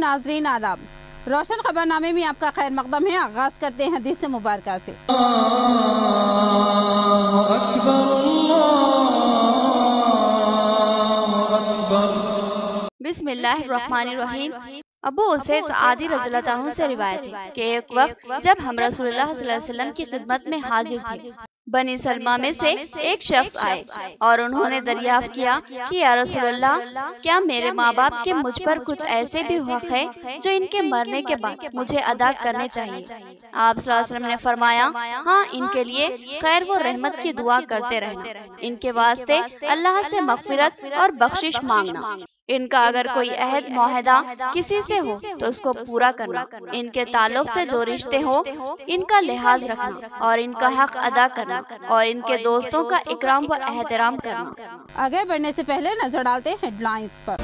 नाज़रीन आदाब, रोशन खबरनामे में आपका खैर मकदम है। आगाज करते हैं हदीस मुबारका से। बिस्मिल्लाहिर्रहमानिर्रहीम। अबू उसैद आदि रज़ियल्लाहु अन्हु से रिवायत है कि एक वक्त जब हम रसूलुल्लाह सल्लल्लाहु अलैहि वसल्लम की खिदमत में हाजिर थे, बनी सलमा में से एक शख्स आए और उन्होंने दरियाफ्त किया कि या रसूलल्लाह, क्या मेरे माँ बाप के मुझ पर कुछ ऐसे भी हक है जो इनके मरने के बाद मुझे अदा करने चाहिए? आप सल्लल्लाहु अलैहि वसल्लम ने फरमाया, हाँ, इनके लिए खैर व रहमत की दुआ करते रहना, इनके वास्ते अल्लाह से मग़फ़िरत और बख्शिश मांगना, इनका अगर कोई अहद मुआहदा किसी से हो तो उसको पूरा करना, इनके ताल्लुक से जो रिश्ते हो इनका लिहाज रखना और इनका हक अदा करना और इनके दोस्तों का इकराम व एहतराम करना। आगे बढ़ने से पहले नजर डालते हैं हेडलाइंस पर।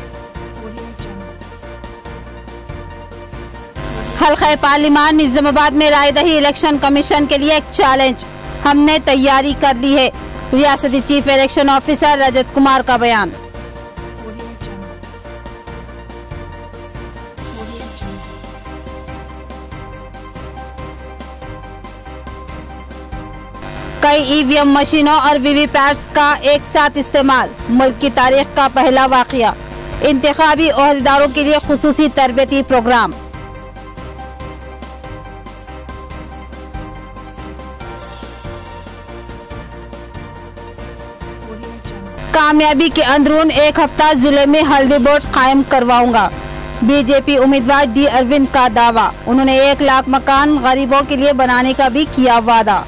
हल्क़े पार्लिमान निज़ामाबाद में रायदही इलेक्शन कमीशन के लिए एक चैलेंज, हमने तैयारी कर ली है, रियासती chief election officer Rajat Kumar का बयान। कई ईवीएम मशीनों और वीवीपैट्स का एक साथ इस्तेमाल, मुल्क की तारीख का पहला वाक़या, इंतखाबी ओहदेदारों के लिए खुसूसी तरबियती प्रोग्राम। कामयाबी के अंदरून एक हफ्ता जिले में हल्दी बोर्ड कायम करवाऊंगा, बीजेपी उम्मीदवार डी अरविंद का दावा। उन्होंने 1 लाख मकान गरीबों के लिए बनाने का भी किया वादा।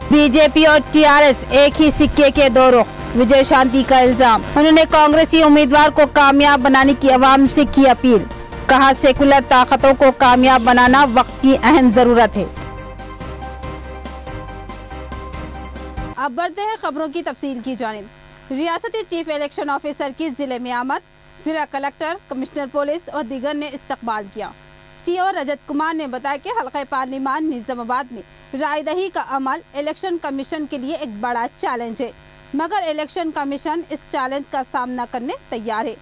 बीजेपी और टीआरएस एक ही सिक्के के दो रुख, विजय शांति का इल्जाम। उन्होंने कांग्रेसी उम्मीदवार को कामयाब बनाने की अवाम से की अपील, कहा सेकुलर ताकतों को कामयाब बनाना वक्त की अहम जरूरत है। अब बढ़ते हैं खबरों की तफसील की जानिब। रियासती चीफ इलेक्शन ऑफिसर की जिले में आमद, जिला कलेक्टर, कमिश्नर पुलिस और दीगर ने इस्तकबाल किया। सीओ रजत कुमार ने बताया कि हल्क़े पार्लिमान निज़ामाबाद में रायदही का अमल इलेक्शन कमीशन के लिए एक बड़ा चैलेंज है, मगर इलेक्शन कमीशन इस चैलेंज का सामना करने तैयार है।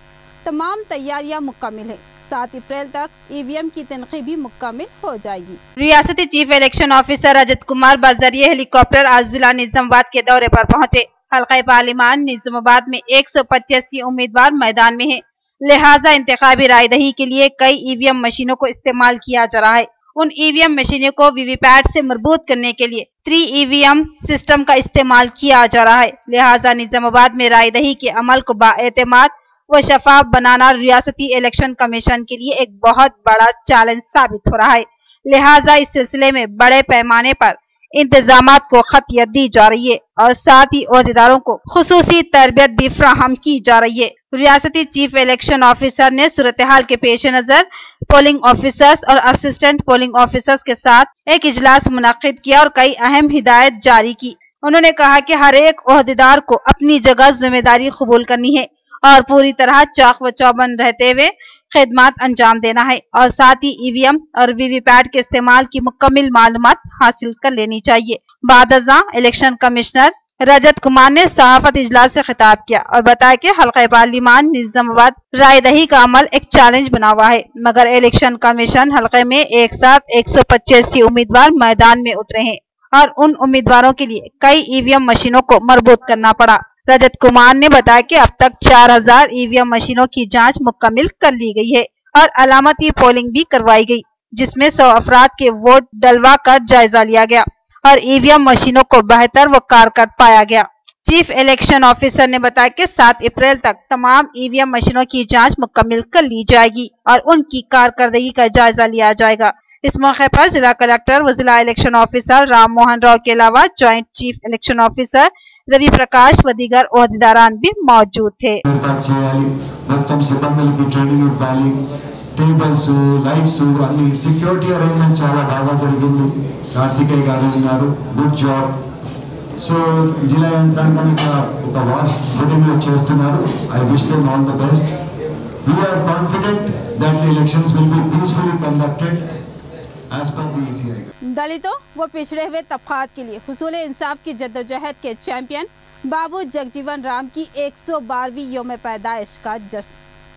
तमाम तैयारियां मुकम्मल है, 7 अप्रैल तक ईवीएम की तनक़ीद भी मुकम्मल हो जाएगी। रियासती chief election officer Rajat Kumar बज़रिए helicopter आज जिला निज़ामाबाद के दौरे पर पहुँचे। हल्क़े पार्लिमान निज़ामाबाद में 185 उम्मीदवार मैदान में है, लिहाजा इंतखाबी रायदही के लिए कई ईवीएम मशीनों को इस्तेमाल किया जा रहा है। उन ईवीएम मशीनों को वीवीपैट से मरबूत करने के लिए 3 ईवीएम सिस्टम का इस्तेमाल किया जा रहा है। लिहाजा निज़ामाबाद में रायदही के अमल को बाएतमाद व शफाफ बनाना रियासती इलेक्शन कमीशन के लिए एक बहुत बड़ा चैलेंज साबित हो रहा है। लिहाजा इस सिलसिले में बड़े पैमाने पर इंतजामात को खतियत दी जा रही है और साथ ही ओहदेदारों को खुसूसी तरबियत भी फराहम की जा रही है। रियासती चीफ इलेक्शन ऑफिसर ने सूरत हाल के पेश नजर पोलिंग ऑफिसर्स और असिस्टेंट पोलिंग ऑफिसर्स के साथ एक इजलास मुनक्किद किया और कई अहम हिदायत जारी की। उन्होंने कहा कि हर एक ओहदेदार को अपनी जगह जिम्मेदारी कबूल करनी है और पूरी तरह चाक व चौबंद रहते हुए खिदमत अंजाम देना है और साथ ही ईवीएम और वीवीपैट के इस्तेमाल की मुकम्मल मालूमात हासिल कर लेनी चाहिए। बादअज़ां इलेक्शन कमिश्नर रजत कुमार ने सहाफत इजलास से खिताब किया और बताया कि हल्क़े पार्लिमान निज़ामाबाद रायदही का अमल एक चैलेंज बना हुआ है, मगर इलेक्शन कमीशन हल्के में एक साथ 185 उम्मीदवार मैदान में उतरे हैं और उन उम्मीदवारों के लिए कई ईवीएम मशीनों को मरबूत करना पड़ा। रजत कुमार ने बताया कि अब तक 4000 ईवीएम मशीनों की जांच मुकम्मल कर ली गई है और अलामती पोलिंग भी करवाई गई, जिसमें 100 अफराद के वोट डलवा कर जायजा लिया गया और ईवीएम मशीनों को बेहतर व कारगर पाया गया। चीफ इलेक्शन ऑफिसर ने बताया कि 7 अप्रैल तक तमाम ईवीएम मशीनों की जांच मुकम्मल कर ली जाएगी और उनकी कारकर्दगी का जायजा लिया जाएगा। इस मौके पर जिला कलेक्टर व जिला इलेक्शन ऑफिसर राम मोहन राव के अलावा joint chief election officer Ravi Prakash व दीगर ओहदेदारान भी मौजूद थे। టేబుల్స్, లైట్స్, అన్ని సెక్యూరిటీ అరేంజ్మెంట్ చాలా బాగా జరిగింది. కార్తికేయ గారు ఉన్నారు, గుడ్ జాబ్. సో జిల్లా యంత్రాంగం ఒక వార్స్ ఫుటింగ్ లో చేస్తున్నారు. I wish them all the best. We are confident that the elections will be peacefully conducted as per the ECI. दलितों व पिछड़े हुए तबकात के लिए हुसूल इंसाफ की जद्दोजहद के चैंपियन बाबू जगजीवन राम की 112वीं यौम पैदाइश का जश्न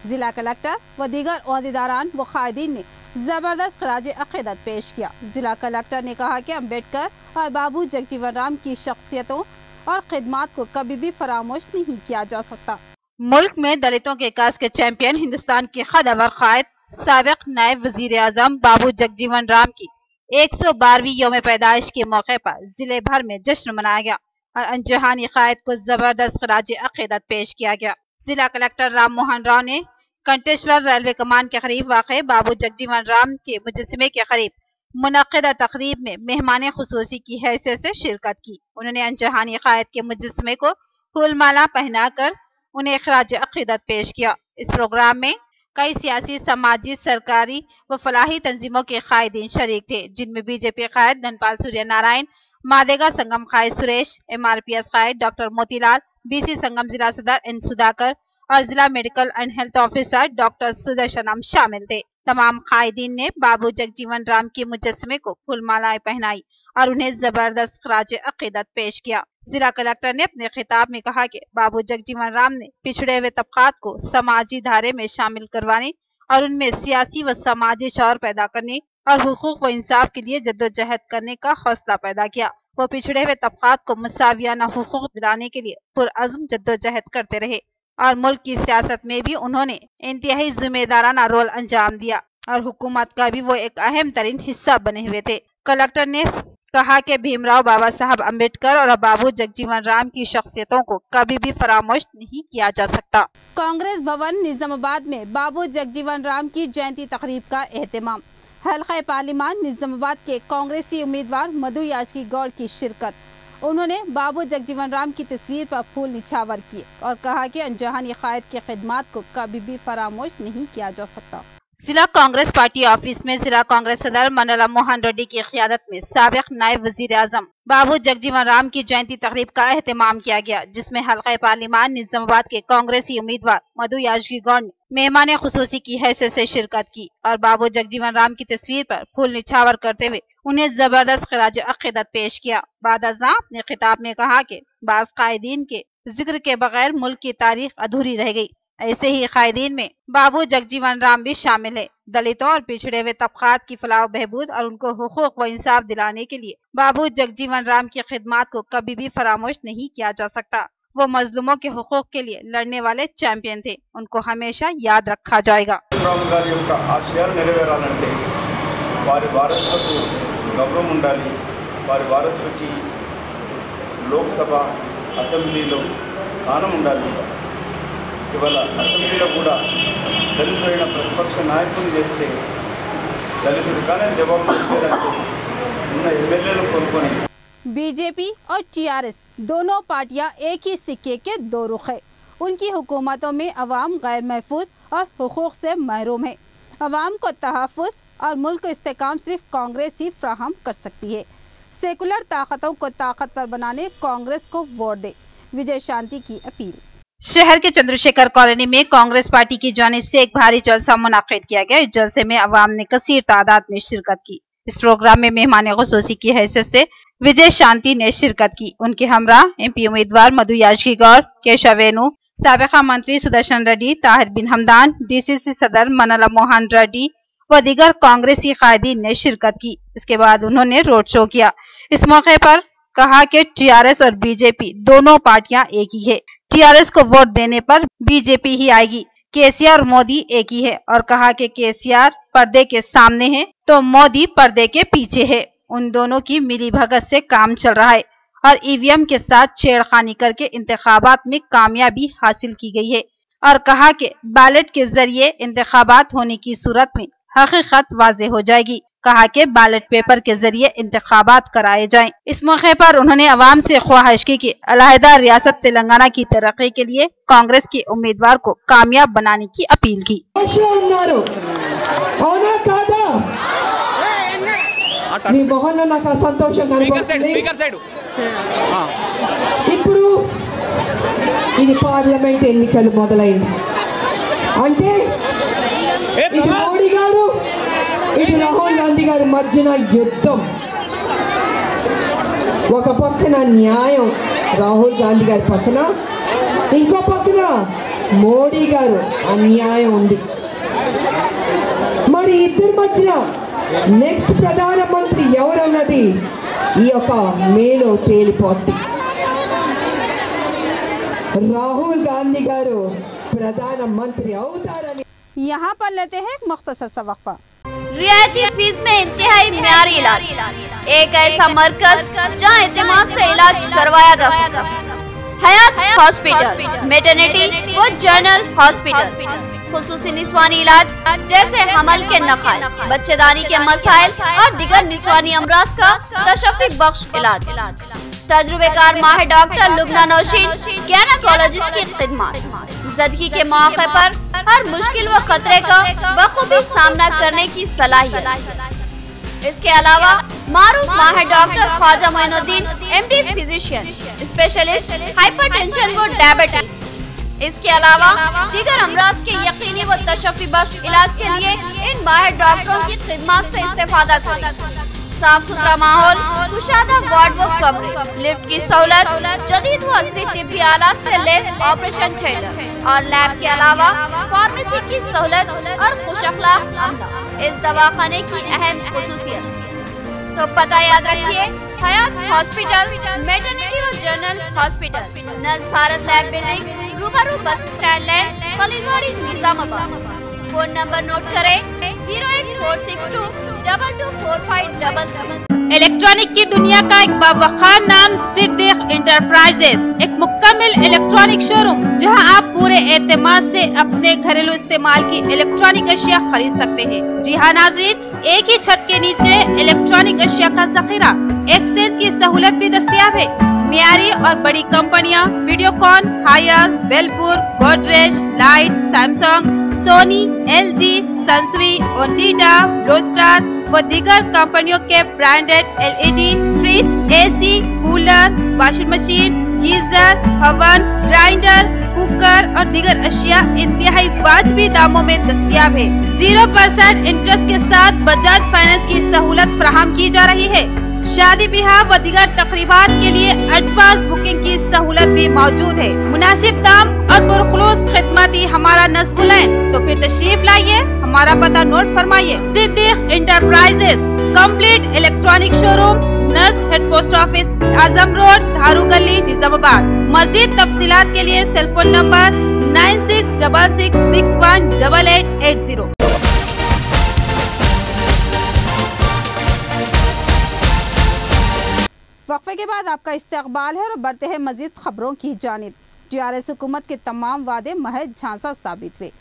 जिला कलेक्टर व दीगर ओहदेदारान व कायदीन ने जबरदस्त खराज अक़ीदत पेश किया। जिला कलेक्टर ने कहा कि अम्बेडकर और बाबू जगजीवन राम की शख्सियतों और खिदमात को कभी भी फरामोश नहीं किया जा सकता। मुल्क में दलितों के काज के चैंपियन हिंदुस्तान के खदवर कायद साबिक नायब वजीर आजम बाबू जगजीवन राम की 112वीं यौम पैदाइश के मौके पर जिले भर में जश्न मनाया गया और अनजहानी कायद को जबरदस्त खराज अक़ीदत पेश किया गया। जिला कलेक्टर राम मोहन राव ने कंटेश्वर रेलवे कमान के करीब वाक़े बाबू जगजीवन राम के मुजस्समे के करीब मुनक़िदा तक़रीब में मेहमान खुसूसी की हैसियत से शिरकत की। उन्होंने अनजहानी कायद के मुजस्समे को फूलमाला पहनाकर उन्हें खराज अक़ीदत पेश किया। इस प्रोग्राम में कई सियासी, समाजी, सरकारी व फलाही तंजीमों के कायदीन शरीक थे, जिनमें बीजेपी कायद धनपाल सूर्य नारायण, मादेगा संगम कायद सुरेश, MRPS कायद डॉक्टर मोतीलाल, BC संगम जिला सदर N सुधाकर और जिला medical and health officer doctor Sudarshanam शामिल थे। तमाम कायदीन ने बाबू जगजीवन राम के मुजस्समे को फूलमालाएं पहनाई और उन्हें जबरदस्त खराज अक़ीदत पेश किया। जिला कलेक्टर ने अपने खिताब में कहा कि बाबू जगजीवन राम ने पिछड़े हुए तबकात को समाजी धारे में शामिल करवाने और उनमें सियासी व समाजी शौर पैदा करने और हुकूक व इंसाफ के लिए जद्दोजहद करने का हौसला पैदा किया। वो पिछड़े हुए तबकात को मुसावियाना हुकूक दिलाने के लिए पुरअज़्म जद्दोजहद करते रहे और मुल्क की सियासत में भी उन्होंने इंतहाई जिम्मेदाराना रोल अंजाम दिया और हुकूमत का भी वो एक अहम तरीन हिस्सा बने हुए थे। कलेक्टर ने कहा कि भीमराव बाबा साहब अम्बेडकर और बाबू जगजीवन राम की शख्सियतों को कभी भी फरामोश नहीं किया जा सकता। कांग्रेस भवन निजामाबाद में बाबू जगजीवन राम की जयंती तकरीब का एहतमाम। हल्का पार्लिमान निजामाबाद के कांग्रेसी उम्मीदवार मधु याजकी गौड़ की शिरकत। उन्होंने बाबू जगजीवन राम की तस्वीर पर फूल निछावर किए और कहा कि अनजहानी कायद की खिदमात को कभी भी फरामोश नहीं किया जा सकता। जिला कांग्रेस पार्टी ऑफिस में जिला कांग्रेस सदर मनला मोहन रेड्डी की क़ियादत में साबिक नायब वजीर आजम बाबू जगजीवन राम की जयंती तकरीब का एहतमाम किया गया, जिसमें हल्का पार्लिमान निजामाबाद के कांग्रेसी उम्मीदवार मधु याजकी गौड़ ने मेहमान खुसूसी की हैसियत से शिरकत की और बाबू जगजीवन राम की तस्वीर पर फूल निछावर करते हुए उन्हें जबरदस्त खराज अक़ीदत पेश किया। बादशाह अपने खिताब में कहा कि बाज़ कायदीन के जिक्र के बगैर मुल्क की तारीख अधूरी रह गई। ऐसे ही कायदीन में बाबू जगजीवन राम भी शामिल है। दलितों और पिछड़े हुए तबकात की फलाह बहबूद और उनको हुकूक व इंसाफ दिलाने के लिए बाबू जगजीवन राम की खिदमात को कभी भी फरामोश नहीं किया जा सकता। वो मजलूमों के हुकूक के लिए लड़ने वाले चैंपियन थे, उनको हमेशा याद रखा जाएगा। వారి వారసులకు గౌరవం ఉండాలి, వారి వారసులకి లోక్సభ అసెంబ్లీలో స్థానం ఉండాలి। ఇవాళ అసెంబ్లీలో కూడా దళితులైన ప్రతిపక్ష నాయకులు చేస్తే దళితుడిగానే జవాబు చెప్పారంటే ఉన్న ఎమ్మెల్యేలు కొనుక్కొని बीजेपी और TRS दोनों पार्टियां एक ही सिक्के के दो रुख है। उनकी हुकूमतों में अवाम गैर महफूज और हुकूक से महरूम है। अवाम को तहफ़्फ़ुज़ और मुल्क को इस्तेकाम सिर्फ कांग्रेस ही फ्राहम कर सकती है। सेकुलर ताकतों को ताकतवर बनाने कांग्रेस को वोट दे। विजय शांति की अपील। शहर के चंद्रशेखर कॉलोनी में कांग्रेस पार्टी की जानिब से एक भारी जलसा मुनाकिद किया गया। इस जलसे में अवाम ने कसीर तादाद में शिरकत की। इस प्रोग्राम में मेहमान खुसूसी की हैसियत से विजय शांति ने शिरकत की। उनके हमरा MP उम्मीदवार मधु याजकी गौड़, केशव वेणु, साबिका मंत्री सुदर्शन रेड्डी, ताहिर बिन हमदान, DCC सदर मनला मोहन रेड्डी व दीगर कांग्रेसी कायदीन ने शिरकत की। इसके बाद उन्होंने रोड शो किया। इस मौके पर कहा कि TRS और BJP दोनों पार्टियां एक ही है। TRS को वोट देने पर BJP ही आएगी। KCR और मोदी एक ही है और कहा कि KCR पर्दे के सामने है तो मोदी पर्दे के पीछे है। उन दोनों की मिली भगत से काम चल रहा है और EVM के साथ छेड़खानी करके इंतखाबात में कामयाबी हासिल की गई है और कहा कि बैलेट के जरिए इंतखाबात होने की सूरत में हकीकत वाज़ेह हो जाएगी। कहा कि बैलेट पेपर के जरिए इंतखाबात कराए जाएं। इस मौके पर उन्होंने अवाम से ख्वाहिश की कि अलहदा रियासत तेलंगाना की तरक्की के लिए कांग्रेस के उम्मीदवार को कामयाब बनाने की अपील की। మీ మొహంలో నాకు సంతోషం కనిపిస్తుంది। ఇప్పుడు ఇది పార్లమెంట్ ఎన్నికలు మొదలైంది అంటే ఇది మోడీ గారు ఇటు రాహుల్ గాంధీ గారి మధ్యన యుద్ధం, ఒక పక్కన న్యాయం రాహుల్ గాంధీ గారి పక్కన, ఇంకో పక్కన మోడీ గారు అన్యాయం ఉంది. మరి ఇద్దరి మధ్యన నెక్స్ట్ ప్రధానమంత్రి ఎవరన్నది ఈ యొక్క మేలో తేలిపోద్ది. राहुल गांधी गारू प्रधानमंत्री अवतारनी। यहाँ पर लेते हैं एक मुख्तसर सा वक्फा। रियायती फीस में इंतहाई मियारी इलाज, एक ऐसा मरकज जहाँ एतमाद से इलाज करवाया जा सकता है। हयात हॉस्पिटल, मेटर्निटी व जनरल हॉस्पिटल, खुसूसी निस्वानी इलाज जैसे हमल के नकाइस, बच्चेदानी के मसाइल और दिगर निस्वानी अमराज का तशफ़ी बख्श इलाज। तजुर्बेकार माहिर डॉक्टर लुबना नौशीन गैनकोलॉजिस्ट की खिदमत, ज़चगी के मौके पर हर मुश्किल व खतरे का बखूबी सामना करने की सलाहियत। इसके अलावा मारूफ माहिर doctor Khwaja Moinuddin MD physician, specialist hypertension व डायबिटीज। इसके अलावा दीगर अमराज के यकीनी व तशफ़ी बख्श इलाज के लिए इन माहिर डॉक्टरों की खिदमत से इस्तेफादा करें। साफ सुथरा माहौल, कुशादा वार्ड व कमरे, लिफ्ट की सहूलत, जदीद व असली तिब्बी आलात से लैस ऑपरेशन थिएटर और लैब के अलावा फार्मेसी की सहूलत और खुश अखलाक अमला इस दवाखाने की अहम खुसूसियत। तो पता याद रखिए, हयात हॉस्पिटल, मेटर्निटी और जनरल हॉस्पिटल, नज़ भारत लैब बिल्डिंग, रूबरू बस स्टैंड लैंड, Khaleelwadi, Nizamabad. Phone number note करें 08462224577। इलेक्ट्रॉनिक की दुनिया का एक बावखार नाम सिद्दीक इंटरप्राइजेस, एक मुकम्मल इलेक्ट्रॉनिक शोरूम जहां आप पूरे एतमाद से अपने घरेलू इस्तेमाल की इलेक्ट्रॉनिक अशिया खरीद सकते हैं। जी हाँ नाज़रीन, एक ही छत के नीचे इलेक्ट्रॉनिक अशिया का जखीरा, एक्सचेंज की सहूलत भी दस्तयाब है। मियारी और बड़ी कंपनियां वीडियोकॉन, हायर, वेलपुर, गोदरेज, लाइट, Samsung, Sony, LG, Sansui, Onida, Blue Star व दीगर कंपनियों के branded LED, fridge, AC, cooler, washing machine, geyser, oven, grinder, cooker और दीगर अशिया इंतहाई वाजबी दामों में दस्तयाब है। 0% इंटरेस्ट के साथ बजाज फाइनेंस की सहूलत फराहम की जा रही है। शादी ब्याह व दीगर तकरीबात के लिए एडवांस बुकिंग की सहूलत भी मौजूद है। मुनासिब दाम और पुरखुलूस खिदमत ही हमारा नस्बुल है। तो फिर तशरीफ लाइए, हमारा पता नोट फरमाइए। Siddique enterprises, complete electronic showroom, नज़ head post office, Azam road, Dharu गली, निजामाबाद। मजीद तफसीलात के लिए सेलफोन नंबर 9666618880। वक्फे के बाद आपका इस्तकबाल है और बढ़ते हैं मजीद खबरों की जानिब। TRS हुकूमत के तमाम वादे महज झांसा साबित हुए।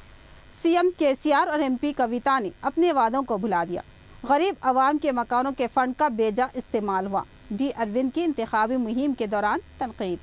CM KCR और MP कविता ने अपने वादों को भुला दिया। गरीब आवाम के मकानों के फंड का बेजा इस्तेमाल हुआ। D अरविंद की इंतखाबी मुहिम के दौरान तनकीद।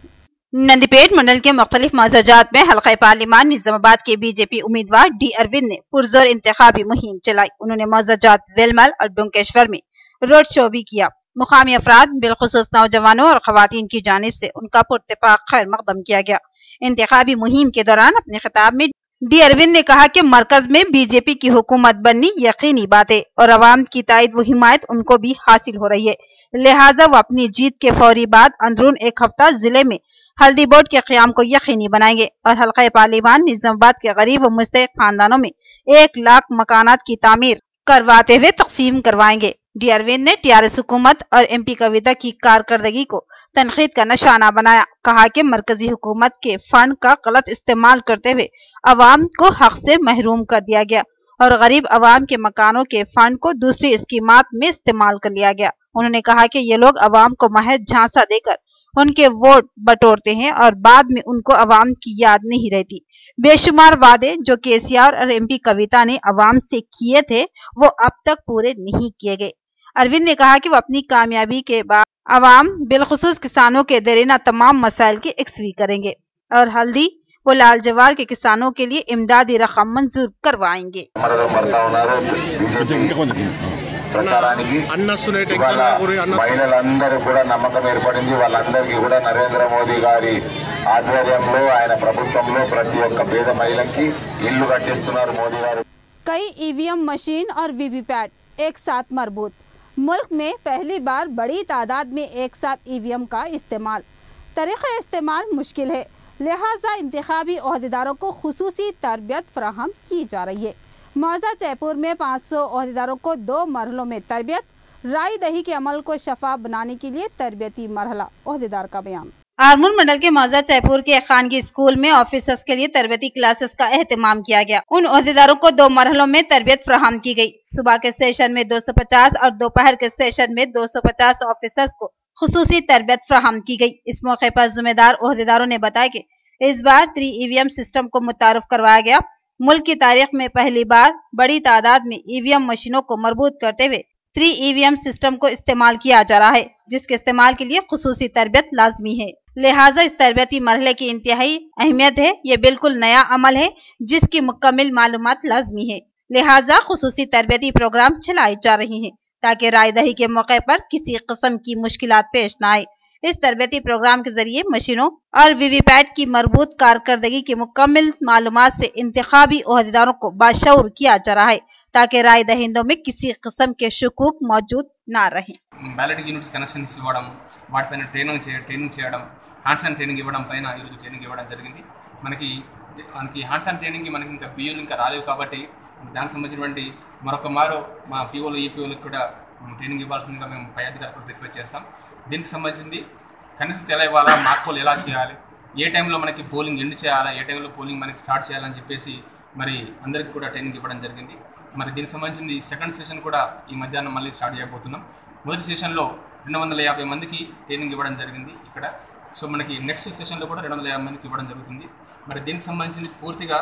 नंदीपेट मंडल के मुख्तलिफ मज़ाजात में हल्का पार्लिमान निजामाबाद के BJP उम्मीदवार D अरविंद ने पुरजोर इंतखाबी मुहिम चलाई। उन्होंने मज़ाजात वेलमल और डुंकेश्वर में रोड शो भी किया। मुकामी अफराद बिलखुसूस नौजवानों और खवातीन की जानिब से उनका पुरतपाक खैर मकदम किया गया। इंतखाबी मुहिम के दौरान अपने खिताब में D अरविंद ने कहा कि मरकज में BJP की हुकूमत बननी यकीनी बात है और अवाम की तायद व हिमायत उनको भी हासिल हो रही है। लिहाजा वो अपनी जीत के फौरी बाद अंदरून एक हफ्ता जिले में हल्दी बोर्ड के क़याम को यकीनी बनाएंगे और हल्का पार्लिमान निजामाबाद के गरीब व मुस्तहिक़ खानदानों में 1 लाख मकानात की तामीर करवाते हुए तकसीम करवाएंगे। D अरविंद ने TRS हुकूमत और MP कविता की कारकर्दगी को तनकीद का निशाना बनाया। कहा कि मरकजी हुकूमत के फंड का गलत इस्तेमाल करते हुए अवाम को हक से महरूम कर दिया गया और गरीब अवाम के मकानों के फंड को दूसरी स्कीमात में इस्तेमाल कर लिया गया। उन्होंने कहा कि ये लोग अवाम को महज झांसा देकर उनके वोट बटोरते हैं और बाद में उनको अवाम की याद नहीं रहती। बेशुमार वादे जो KCR और MP कविता ने अवाम से किए थे वो अब तक पूरे नहीं किए गए। अरविंद ने कहा कि वो अपनी कामयाबी के बाद अवाम बिलखुसूस किसानों के देरीना तमाम मसाइल की यकसवी करेंगे और हल्दी वो लाल जवार के किसानों के लिए इमदादी रकम मंजूर करवाएंगे। ప్రచారానికి మహిళలందరూ కూడా నమ్మకం ఏర్పడింది। వాళ్ళందరికీ కూడా నరేంద్ర మోదీ గారి ఆధ్వర్యంలో ఆయన ప్రభుత్వంలో ప్రతి ఒక్క పేద మహిళకి ఇల్లు కట్టిస్తున్నారు మోదీ గారు। कई EVM मशीन और VVPAT एक साथ मरबूत। मुल्क में पहली बार बड़ी तादाद में एक साथ EVM का इस्तेमाल। तरीक़ा इस्तेमाल मुश्किल है, लिहाजा इंतखाबी ओहदेदारों को खुसूसी तरबियत फराहम की जा रही है। मौजा जयपुर में 500 ओहदेदारों को 2 मरहलों में तरबियत, राय दही के अमल को शफाफ बनाने के लिए तरबियती मरहला। ओहदेदार का बयान। आरमूर मंडल के मौजा जयपुर के खानगी स्कूल में ऑफिसर्स के लिए तरबियती क्लासेस का एहतमाम किया गया। उन ओहदेदारों को 2 मरहलों में तरबियत फराहम की गई। सुबह के सेशन में 250 और दोपहर के सेशन में 250 ऑफिसर्स को खुसूसी तरबियत फराहम की गई। इस मौके पर जिम्मेदार ओहदेदारों ने बताया कि इस बार 3 EVM सिस्टम को मुतारुफ करवाया गया। मुल्क की तारीख में पहली बार बड़ी तादाद में EVM मशीनों को मरबूत करते हुए 3 EVM सिस्टम को इस्तेमाल किया जा रहा है, जिसके इस्तेमाल के लिए खुसूसी तरबियत लाजमी है। लिहाजा इस तरबियती मरहले की इंतहाई अहमियत है। ये बिल्कुल नया अमल है जिसकी मुकम्मल मालूमात लाजमी है। लिहाजा खुसूसी तरबियती प्रोग्राम चलाए जा रहे हैं ताकि राय दही के मौके पर किसी किस्म की मुश्किलात पेश न आए। इस तरबियती प्रोग्राम के जरिए मशीनों और वीवीपैट की मरबूत कारकर्दगी की मुकम्मल मालूमात से इंतखाबी ओहदेदारों को बाशऊर किया जा रहा है ताकि राय दहिंदों में किसी किस्म के शुकूक मौजूद ना रहे। బ్యాలెట్ యూనిట్స్ కనెక్షన్స్ ఇవ్వడం, వాటిపైన ట్రైనింగ్ చేయడం, హ్యాండ్స్ ఆన్ ట్రైనింగ్ ఇవ్వడం పైన ఈరోజు ట్రైనింగ్ ఇవ్వడం జరిగింది. మనకి హ్యాండ్స్ ఆన్ ట్రైనింగ్కి మనకి ఇంకా పిఓలు ఇంకా రాలేవు కాబట్టి దానికి సంబంధించినటువంటి మరొక మారు మా పిఓలు ఈపీఓలకు కూడా ట్రైనింగ్ ఇవ్వాల్సిందిగా మేము పై అధికారులకు రిక్వెస్ట్ చేస్తాం. దీనికి సంబంధించింది కనెక్షన్స్ ఎలా ఇవ్వాలా, మాక్ పోల్ ఎలా చేయాలి, ఏ టైంలో మనకి పోలింగ్ ఎండ్ చేయాలా, ఏ టైంలో పోలింగ్ మనకి స్టార్ట్ చేయాలని చెప్పేసి మరి అందరికీ కూడా ట్రైనింగ్ ఇవ్వడం జరిగింది. మరి దీనికి సంబంధించింది సెకండ్ సెషన్ కూడా ఈ మధ్యాహ్నం మళ్ళీ స్టార్ట్ చేయబోతున్నాం. మొదటి సెషన్లో 250 మందికి ట్రైనింగ్ ఇవ్వడం జరిగింది ఇక్కడ. సో మనకి నెక్స్ట్ సెషన్లో కూడా 250 మందికి ఇవ్వడం జరుగుతుంది. మరి దీనికి సంబంధించింది పూర్తిగా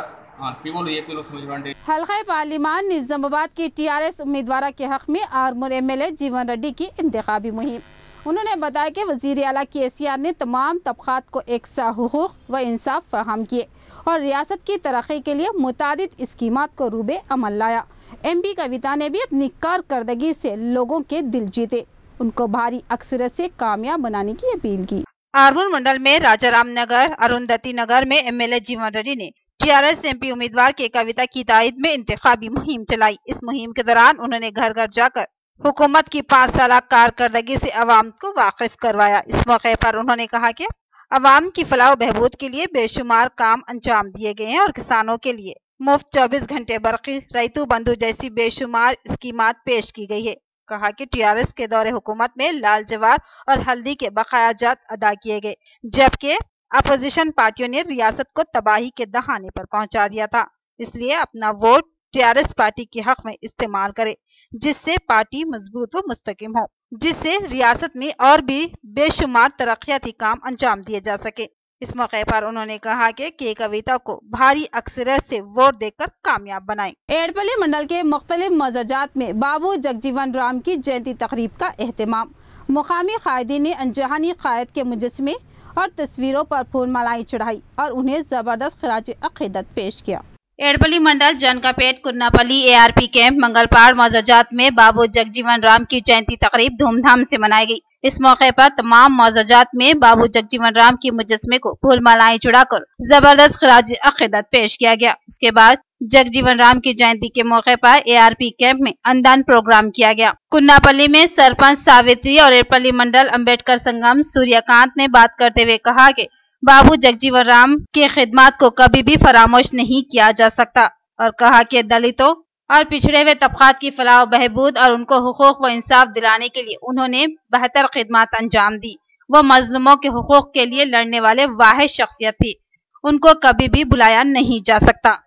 पीओ एपीओ संबंधी हल्का पार्लिमान निजामाबाद की TRS उम्मीदवार के हक में आरमूर MLA जीवन रेड्डी की इंतखाबी मुहिम। उन्होंने बताया कि वज़ीर आला KCR ने तमाम तबक़ात को एकसा हुकूक व इंसाफ फराहम किए और रियासत की तरक्की के लिए मुतादिद स्कीमात को रूबे अमल लाया। MP कविता ने भी अपनी कारकर्दगी से लोगों के दिल जीते, उनको भारी अक्सरियत से कामयाब बनाने की अपील की। आरमूर मंडल में राजाराम नगर, अरुंधति नगर में MLA जीवन रेड्डी ने TRS MP उम्मीदवार के कविता की तायद में इंतखाबी मुहिम चलाई। इस मुहिम के दौरान उन्होंने घर घर जाकर हुकूमत की 5 साल कारकर्दगी से अवाम को वाकिफ करवाया। इस मौके पर उन्होंने कहा कि अवाम की फलाह बहबूद के लिए बेशुमार काम अंजाम दिए गए हैं और किसानों के लिए मुफ्त 24 घंटे बरक़ी, रैतू बंधु जैसी बेशुमार स्कीमात पेश की गई है। कहा कि TRS के दौरे हुकूमत में लाल जवार और हल्दी के बकाया जात अदा किए गए, जबकि अपोजिशन पार्टियों ने रियासत को तबाही के दहाने पर पहुंचा दिया था। इसलिए अपना वोट TRS पार्टी के हक में इस्तेमाल करे, जिससे पार्टी मजबूत व मुस्तकिम हो, जिससे रियासत में और भी बेशुमार तरक्याती काम अंजाम दिए जा सके। इस मौके पर उन्होंने कहा कि कविता को भारी अक्सरियत से वोट देकर कामयाब बनाएं। एडपल्ली मंडल के मुख्तलिफ मज़ाजात में बाबू जगजीवन राम की जयंती तकरीब का एहतमाम। मुकामी कायदीन ने अनजहानी कायद के मुजस्मे और तस्वीरों पर फूल मालाएं चढ़ाई और उन्हें जबरदस्त खिराज अकीदत पेश किया। एडपल्ली मंडल जनकापेट, कुन्नापल्ली, ARP कैंप, मंगलपाड़ मौजाजात में बाबू जगजीवन राम की जयंती तकरीब धूमधाम से मनाई गई। इस मौके पर तमाम मौजाजात में बाबू जगजीवन राम के मुजस्मे को फूल मालाएं चढ़ाकर जबरदस्त खिराज अकीदत पेश किया गया। उसके बाद जगजीवन राम की जयंती के मौके पर ARP कैंप में अन्नदान प्रोग्राम किया गया। कुन्नापल्ली में सरपंच सावित्री और एडपल्ली मंडल अम्बेडकर संगम सूर्यकांत ने बात करते हुए कहा कि बाबू जगजीवन राम की खिदमत को कभी भी फरामोश नहीं किया जा सकता और कहा कि दलितों और पिछड़े हुए तबकात की फलाह बहबूद और उनको हुकूक व इंसाफ दिलाने के लिए उन्होंने बेहतर खिदमत अंजाम दी। वो मजलूमों के हुकूक के लिए लड़ने वाले वाहिद शख्सियत थी, उनको कभी भी भुलाया नहीं जा सकता।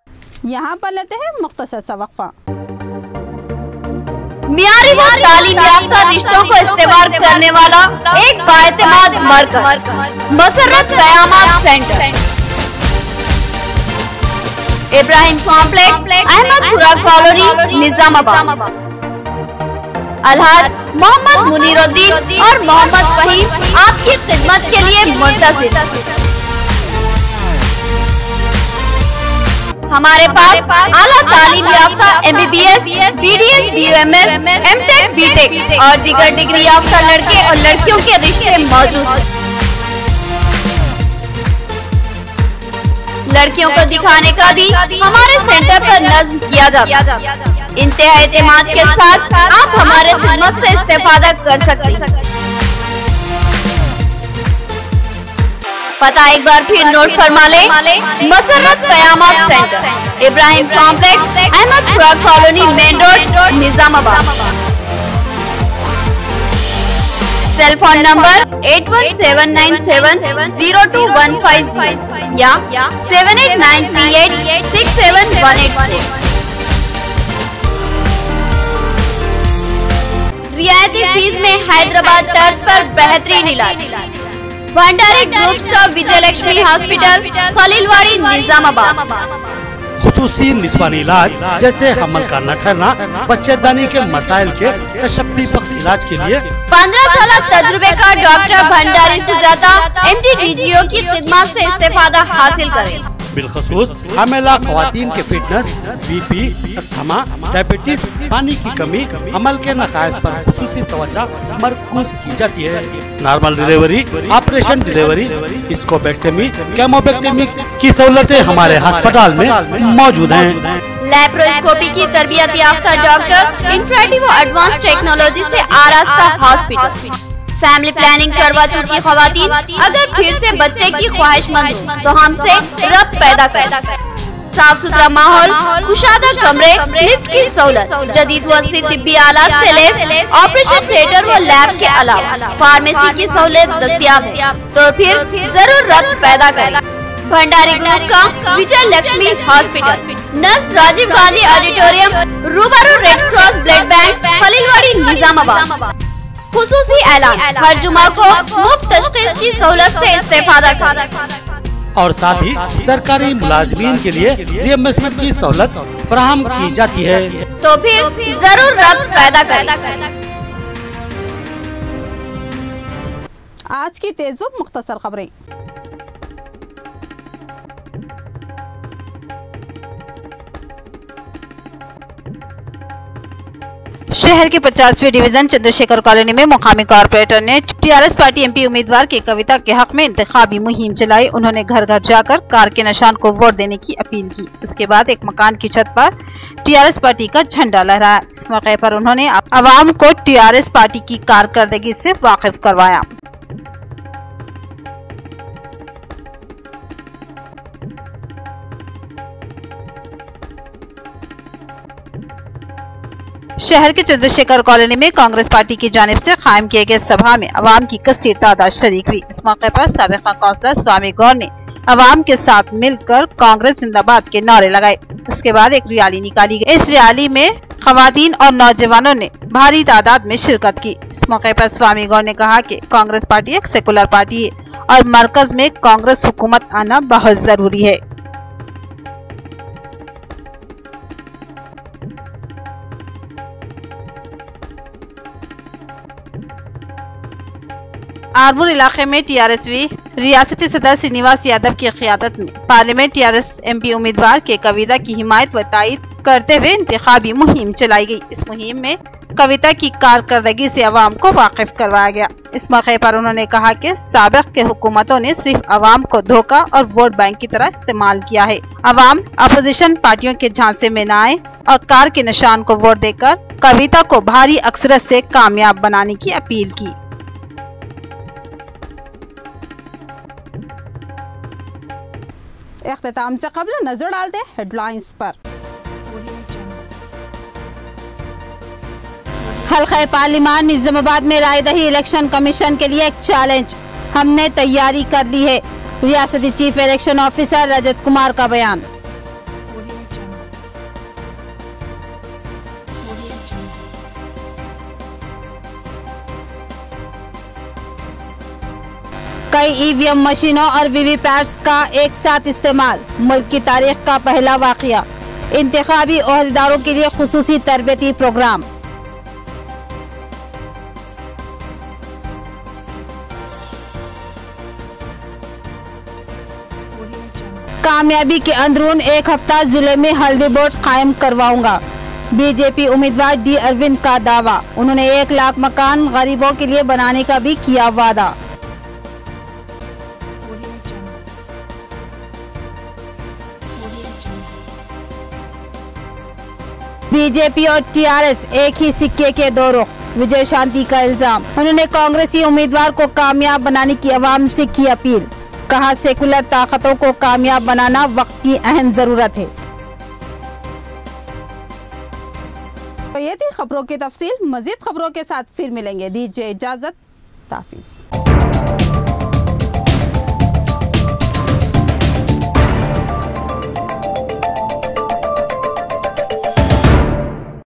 यहाँ पर लेते हैं मुख्तसर सा वक्फा। मियारी व तालीम याफ्ता रिश्तों को इस्तेमाल करने वाला एक बाएतमाद मरकज मसरत क़यामत centre, Ibrahim complex, Ahmadpura colony, Nizamabad. Alhaj Mohammed Muniruddin और मोहम्मद फहीम आपकी खिदमत के लिए मुंतज़िर। हमारे पास आला तालीम याफ्ता MBBS, BDS, BUMS, MTech, BTech और दीगर डिग्री याफ्ता लड़के और लड़कियों के रिश्ते मौजूद हैं। लड़कियों को दिखाने का भी हमारे सेंटर पर नज़्म किया जाता है। इंतहा एतमाद के साथ आप हमारे खिदमत से इस्तेफादा कर सकते हैं। पता एक बार फिर नोट फरमा ले, मसरत क़यामत सेंटर, इब्राहिम कॉम्प्लेक्स, अहमद खुराक colony, main road, Nizamabad. Cell phone number 8179702150 या 7893867184। रियायती फीस में हैदराबाद तर्ज पर बेहतरीन इलाज। भंडारी ग्रुप्स का विजयलक्ष्मी हॉस्पिटल, खलीलवाड़ी, निजामाबाद। खुसूसी निस्वानी इलाज जैसे हमल का न ठहरना, बच्चेदानी के मसाइल के तशफ़्फ़ी बख्श इलाज के लिए 15 साल तजुर्बे का डॉक्टर भंडारी सुजाता MD-DGO की खिदमत से इस्तेफादा हासिल करें। बिलखसूस हामिला ख़वातीन के फिटनेस, BP, अस्थमा, डायबिटीज, पानी की कमी, अमल के नकायस पर खुसूसी तवज्जो मरकूज की जाती है। नॉर्मल डिलीवरी, ऑपरेशन डिलीवरी, स्कोपेक्टमी, केमोपेक्टमी की सहूलतें हमारे अस्पताल में मौजूद हैं। लैप्रोस्कोपी की तरबियत याफ्ता डॉक्टर, इंफ्रारेड व एडवांस टेक्नोलॉजी से आरास्ता हॉस्पिटल। फैमिली प्लानिंग करवा चुकी खवातीन अगर फिर से बच्चे की ख्वाहिशमंद हो तो हमसे रब्त पैदा कर। साफ सुथरा माहौल, कुशादा कमरे, लिफ्ट की सहूलत, जदीद व अस्सी तिब्बी आलात से लैस, ऑपरेशन थिएटर व लैब के अलावा फार्मेसी की सहूलत दस्तियाब है, तो फिर जरूर रब्त पैदा करें। भंडारी ग्रुप का विजयलक्ष्मी हॉस्पिटल, नज़द राजीव गांधी ऑडिटोरियम, रूबरू red cross blood bank, Khalilwadi, Nizamabad. खुसूसी ऐलान, हर जुमा को मुफ्त तशखीस की सहूलत से इस्तेफादा करें और साथ ही सरकारी मुलाजमीन के लिए रिइंबर्समेंट की सहूलत फराहम की जाती है, तो फिर जरूर रब्त पैदा करें। आज की तेज व मुख्तसर खबरें। शहर के 50वें डिवीजन चंद्रशेखर कॉलोनी में मुकामी कॉर्पोरेटर ने टीआरएस पार्टी एमपी उम्मीदवार की कविता के हक में इंतखाबी मुहिम चलाई। उन्होंने घर घर जाकर कार के निशान को वोट देने की अपील की। उसके बाद एक मकान की छत पर टीआरएस पार्टी का झंडा लहराया। इस मौके पर उन्होंने आवाम को टीआरएस पार्टी की कारकर्दगी से वाकिफ करवाया। शहर के चंद्रशेखर कॉलोनी में कांग्रेस पार्टी की जानिब से कायम किए गए सभा में अवाम की कसीर तादाद शरीक हुई। इस मौके पर साबिका काउंसलर स्वामी गौर ने अवाम के साथ मिलकर कांग्रेस जिंदाबाद के नारे लगाए। उसके बाद एक रैली निकाली गई। इस रैली में खवातीन और नौजवानों ने भारी तादाद में शिरकत की। इस मौके पर स्वामी गौर ने कहा कि कांग्रेस पार्टी एक सेकुलर पार्टी है और मरकज में कांग्रेस हुकूमत आना बहुत जरूरी है। आरमूर इलाके में टीआरएसवी रियासती सदर श्रीनिवास यादव की क़ियादत में पार्लियामेंट टीआरएस एमपी उम्मीदवार के कविता की हिमायत व तायीद करते हुए इंतखाबी मुहिम चलाई गई। इस मुहिम में कविता की कारकर्दगी से अवाम को वाकिफ करवाया गया। इस मौके पर उन्होंने कहा कि साबिक़ के हुकूमतों ने सिर्फ अवाम को धोखा और वोट बैंक की तरह इस्तेमाल किया है। अवाम अपोजिशन पार्टियों के झांसे में न आए और कार के निशान को वोट देकर कविता को भारी अक्सरत से कामयाब बनाने की अपील की। इख्तिताम से कबल नजर डालते हेडलाइंस पर। हल्का पार्लिमान निजामाबाद में रायदही इलेक्शन कमीशन के लिए एक चैलेंज, हमने तैयारी कर ली है। रियासती chief election officer Rajat Kumar का बयान। कई ईवीएम मशीनों और वीवीपैट्स का एक साथ इस्तेमाल, मुल्क की तारीख का पहला वाकया। इंतखाबी ओहदेदारों के लिए खुसूसी तरबियती प्रोग्राम। कामयाबी के अंदरून एक हफ्ता जिले में हल्दी बोर्ड कायम करवाऊंगा, बीजेपी उम्मीदवार डी अरविंद का दावा। उन्होंने 1 लाख मकान गरीबों के लिए बनाने का भी किया वादा। बीजेपी और टीआरएस एक ही सिक्के के दो रुख, विजय शांति का इल्जाम। उन्होंने कांग्रेसी उम्मीदवार को कामयाब बनाने की आवाम से की अपील। कहा सेकुलर ताकतों को कामयाब बनाना वक्त की अहम जरूरत है। तो ये थी खबरों की तफसील। मजीद खबरों के साथ फिर मिलेंगे। दीजिए इजाजत, ताफिज।